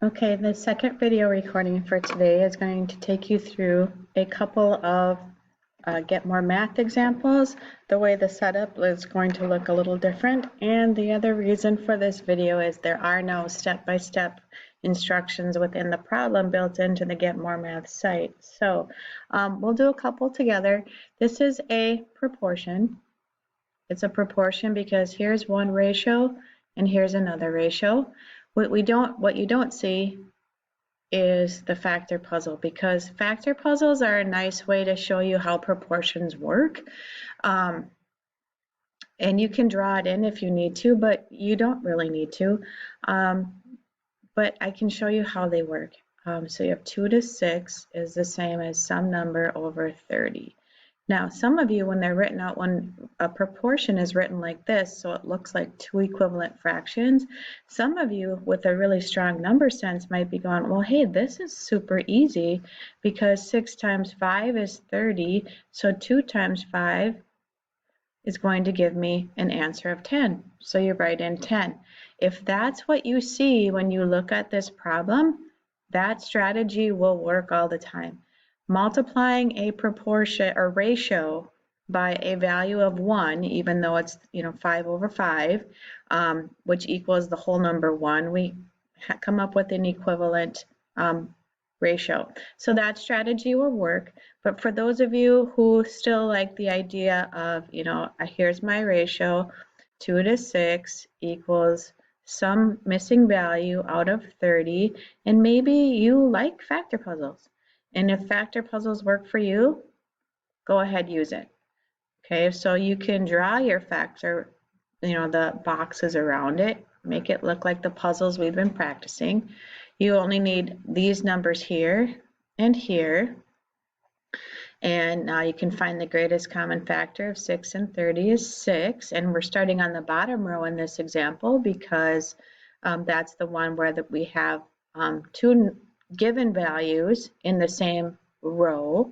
Okay, the second video recording for today is going to take you through a couple of Get More Math examples. The way the setup is going to look a little different, and the other reason for this video is there are no step-by-step instructions within the problem built into the Get More Math site. So we'll do a couple together. This is a proportion. It's a proportion because here's one ratio and here's another ratio. What you don't see is the factor puzzle, because factor puzzles are a nice way to show you how proportions work. And you can draw it in if you need to, but you don't really need to. But I can show you how they work. So you have 2 to 6 is the same as some number over 30. Now, some of you, when they're written out, when a proportion is written like this, so it looks like two equivalent fractions, some of you with a really strong number sense might be going, well, hey, this is super easy because 6 times 5 is 30, so 2 times 5 is going to give me an answer of 10. So you write in 10. If that's what you see when you look at this problem, that strategy will work all the time. Multiplying a proportion or ratio by a value of 1, even though it's 5 over 5, which equals the whole number 1, we come up with an equivalent ratio. So that strategy will work. But for those of you who still like the idea of, here's my ratio, 2 to 6 equals some missing value out of 30, and maybe you like factor puzzles. And if factor puzzles work for you, go ahead, use it. Okay, so you can draw your factor, the boxes around it, make it look like the puzzles we've been practicing. You only need these numbers here and here. And now you can find the greatest common factor of 6 and 30 is 6. And we're starting on the bottom row in this example because that's the one where we have two given values in the same row.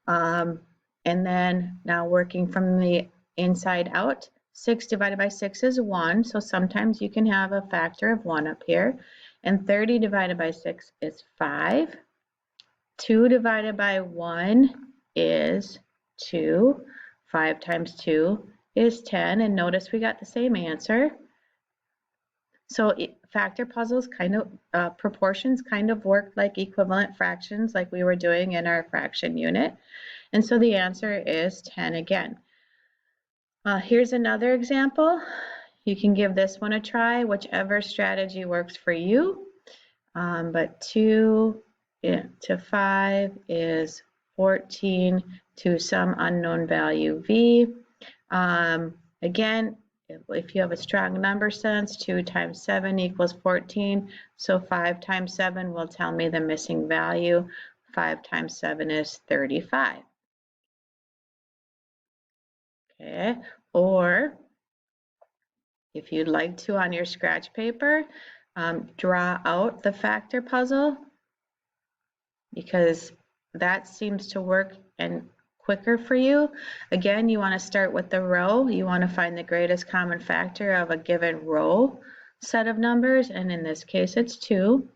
And then now working from the inside out, 6 divided by 6 is 1. So sometimes you can have a factor of 1 up here. And 30 divided by 6 is 5. 2 divided by 1 is 2. 5 times 2 is 10. And notice we got the same answer. So factor puzzles proportions kind of work like equivalent fractions like we were doing in our fraction unit. And so the answer is 10 again. Here's another example. You can give this one a try, whichever strategy works for you. But 2 to 5 is 14 to some unknown value v. Again, if you have a strong number sense, 2 times 7 equals 14. So 5 times 7 will tell me the missing value. 5 times 7 is 35. Okay, or if you'd like to on your scratch paper, draw out the factor puzzle, because that seems to work and quicker for you. Again, you want to start with the row. You want to find the greatest common factor of a given row set of numbers, and in this case it's 2.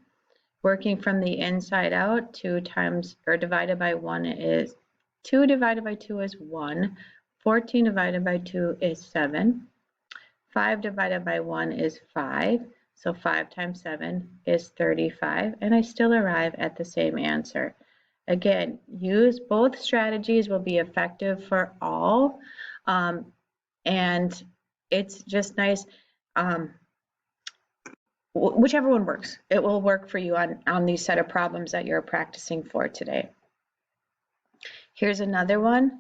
Working from the inside out, 2 times or divided by 1 is 2 divided by 2 is 1. 14 divided by 2 is 7. 5 divided by 1 is 5. So 5 times 7 is 35, and I still arrive at the same answer. Again, use both strategies, will be effective for all, and it's just nice. Whichever one works, it will work for you on these set of problems that you're practicing for today. Here's another one.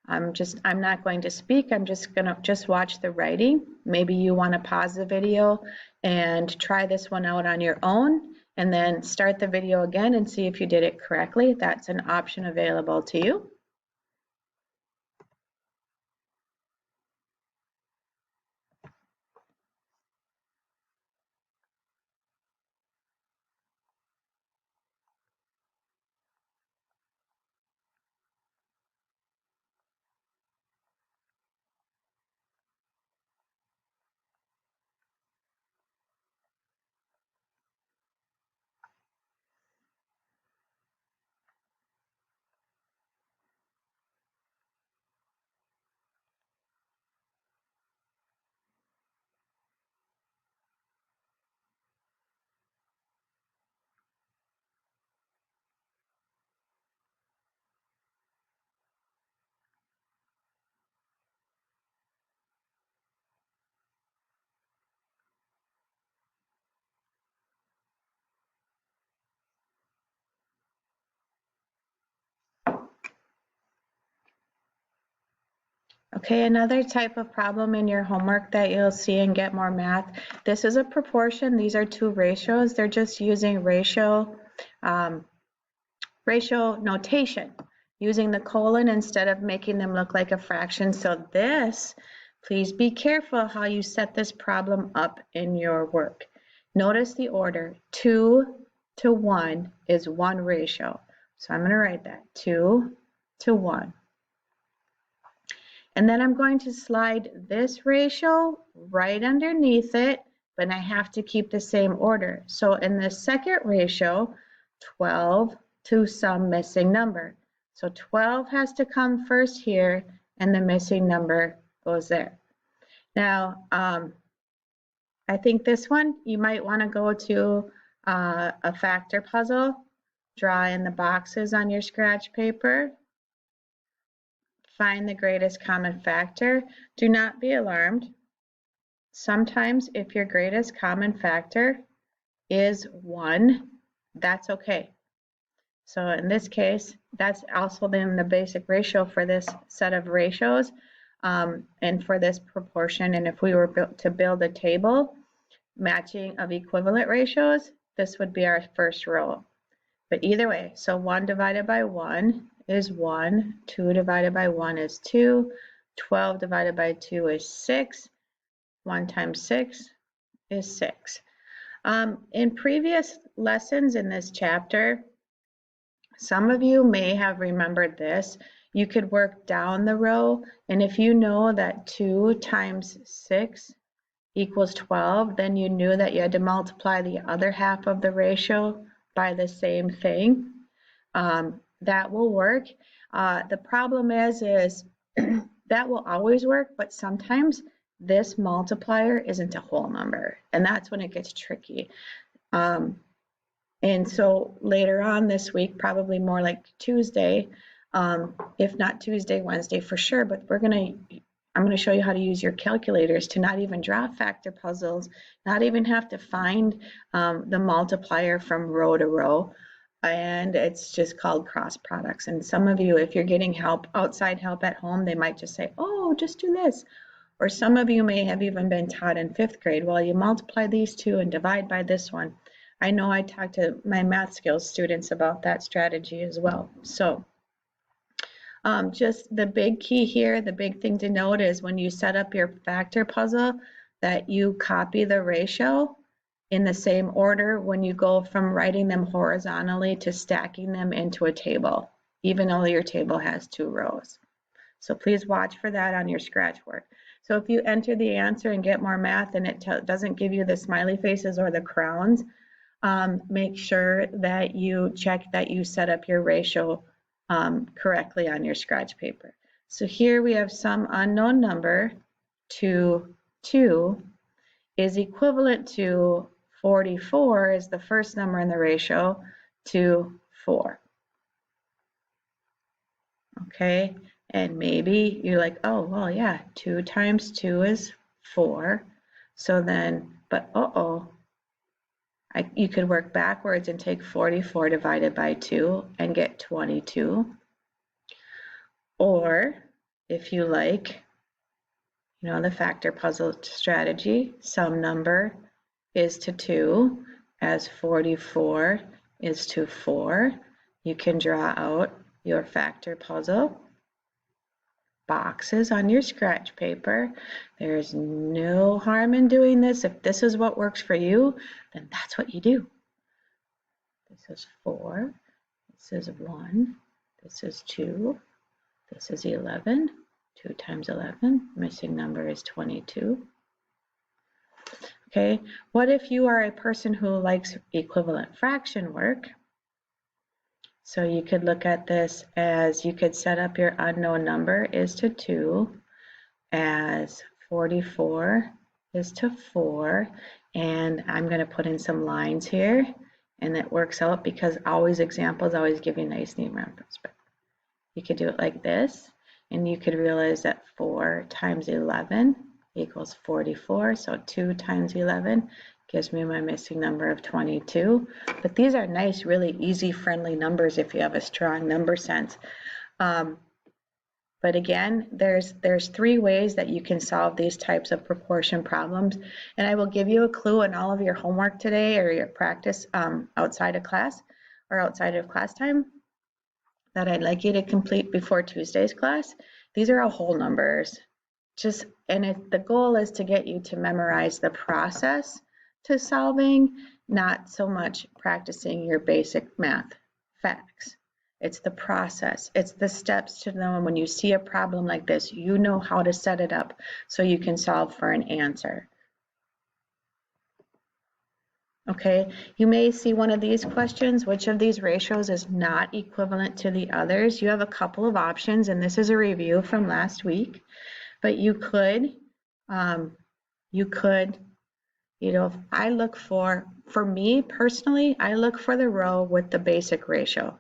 I'm not going to speak. I'm just going to watch the writing. Maybe you want to pause the video and try this one out on your own, and then start the video again and see if you did it correctly. That's an option available to you. Okay, another type of problem in your homework that you'll see in Get More Math, this is a proportion. These are two ratios. They're just using ratio notation, using the colon instead of making them look like a fraction. So this, please be careful how you set this problem up in your work. Notice the order. 2 to 1 is one ratio. So I'm going to write that, 2 to 1. And then I'm going to slide this ratio right underneath it, but I have to keep the same order. So in the second ratio, 12 to some missing number. So 12 has to come first here, and the missing number goes there. Now, I think this one, you might want to go to a factor puzzle, draw in the boxes on your scratch paper, find the greatest common factor. Do not be alarmed. Sometimes if your greatest common factor is 1, that's okay. So in this case, that's also then the basic ratio for this set of ratios and for this proportion. And if we were to build a table matching of equivalent ratios, this would be our first row. But either way, so 1 divided by 1 is 1, 2 divided by 1 is 2, 12 divided by 2 is 6, 1 times 6 is 6. In previous lessons in this chapter, some of you may have remembered this. You could work down the row, and if you know that 2 times 6 equals 12, then you knew that you had to multiply the other half of the ratio by the same thing. That will work. The problem is that will always work, but sometimes this multiplier isn't a whole number, and that's when it gets tricky. And so later on this week, probably more like Tuesday, if not Tuesday, Wednesday for sure, but I'm going to show you how to use your calculators to not even draw factor puzzles, not even have to find the multiplier from row to row. And it's just called cross products. And some of you, if you're getting help, outside help at home, they might just say, oh, just do this. Or some of you may have even been taught in 5th grade, well, you multiply these two and divide by this one. I know I talked to my math skills students about that strategy as well. So just the big key here, the big thing to note is when you set up your factor puzzle that you copy the ratio in the same order when you go from writing them horizontally to stacking them into a table, even though your table has 2 rows. So please watch for that on your scratch work. So if you enter the answer and Get More Math and it doesn't give you the smiley faces or the crowns, make sure that you check that you set up your ratio correctly on your scratch paper. So here we have some unknown number to 2 is equivalent to 44 is the first number in the ratio to 4. Okay, and maybe you're like, oh, well, yeah, 2 times 2 is 4. So then, but you could work backwards and take 44 divided by 2 and get 22. Or if you like, the factor puzzle strategy, some number is to 2 as 44 is to 4. You can draw out your factor puzzle boxes on your scratch paper. There's no harm in doing this. If this is what works for you, then that's what you do. This is 4, this is 1, this is 2, this is 11, 2 times 11, missing number is 22. Okay, what if you are a person who likes equivalent fraction work? So you could look at this as you could set up your unknown number is to 2 as 44 is to 4, and I'm going to put in some lines here, and it works out because examples always give you nice neat numbers. But you could do it like this, and you could realize that 4 times 11 equals 44, so 2 times 11 gives me my missing number of 22. But these are nice, really easy, friendly numbers if you have a strong number sense. But again, there's 3 ways that you can solve these types of proportion problems. And I will give you a clue in all of your homework today or your practice outside of class or outside of class time that I'd like you to complete before Tuesday's class. These are all whole numbers. The goal is to get you to memorize the process to solving, not so much practicing your basic math facts. It's the process. It's the steps to know when you see a problem like this, you know how to set it up so you can solve for an answer. Okay, you may see one of these questions, which of these ratios is not equivalent to the others? You have a couple of options, and this is a review from last week, but you could, I look for me personally, I look for the row with the basic ratio,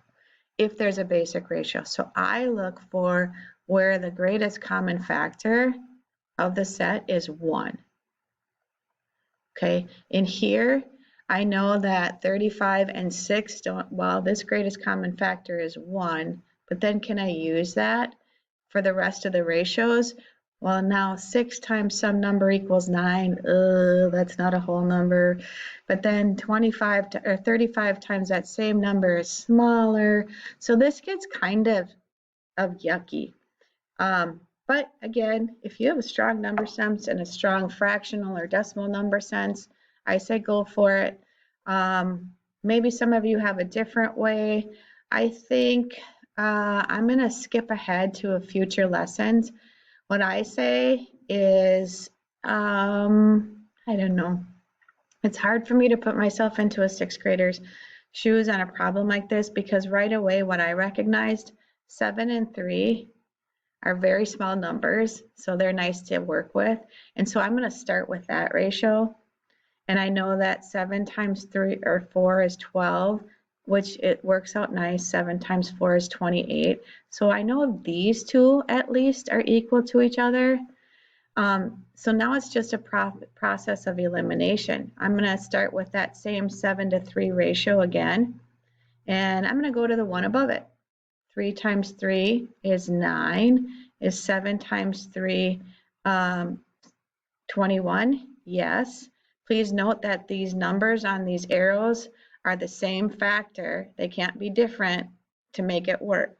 if there's a basic ratio. So I look for where the greatest common factor of the set is 1. Okay, in here, I know that 35 and 6 don't, well, this greatest common factor is 1, but then can I use that for the rest of the ratios? Well, now 6 times some number equals 9. That's not a whole number. But then 35 times that same number is smaller. So this gets kind of yucky. But again, if you have a strong number sense and a strong fractional or decimal number sense, I say go for it. Maybe some of you have a different way. I think I'm going to skip ahead to a future lessons. What I say is, I don't know. It's hard for me to put myself into a 6th grader's shoes on a problem like this because right away what I recognized, 7 and 3 are very small numbers, so they're nice to work with. And so I'm going to start with that ratio. And I know that 7 times 3 or 4 is 12, which it works out nice. 7 times 4 is 28. So I know these two at least are equal to each other. So now it's just a process of elimination. I'm going to start with that same 7 to 3 ratio again. And I'm going to go to the one above it. 3 times 3 is 9. Is 7 times 3 21? Yes. Please note that these numbers on these arrows are the same factor. They can't be different to make it work.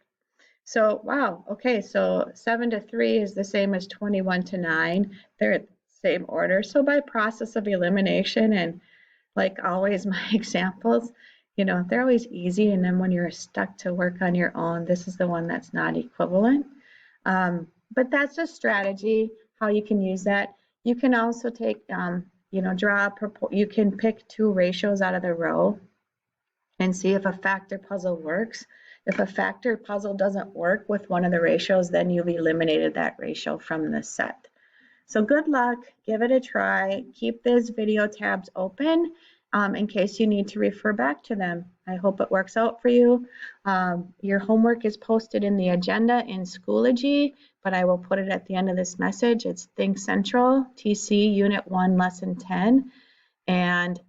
So, wow, okay, so 7 to 3 is the same as 21 to 9. They're the same order. So by process of elimination, and like always my examples, they're always easy, and then when you're stuck to work on your own, this is the one that's not equivalent. But that's a strategy, how you can use that. You can also take, you can pick 2 ratios out of the row and see if a factor puzzle works. If a factor puzzle doesn't work with one of the ratios, then you've eliminated that ratio from the set. So good luck, give it a try. Keep these video tabs open in case you need to refer back to them. I hope it works out for you. Your homework is posted in the agenda in Schoology, but I will put it at the end of this message. It's Think Central, TC Unit 1, Lesson 10. And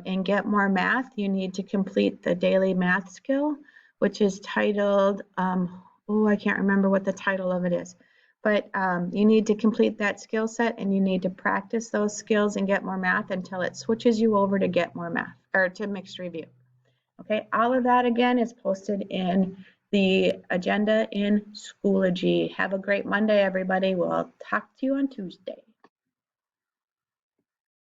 in Get More Math, you need to complete the daily math skill, which is titled, I can't remember what the title of it is. But you need to complete that skill set, and you need to practice those skills and Get More Math until it switches you over to Get More Math, or to Mixed Review. Okay, all of that again is posted in the agenda in Schoology. Have a great Monday, everybody. We'll talk to you on Tuesday.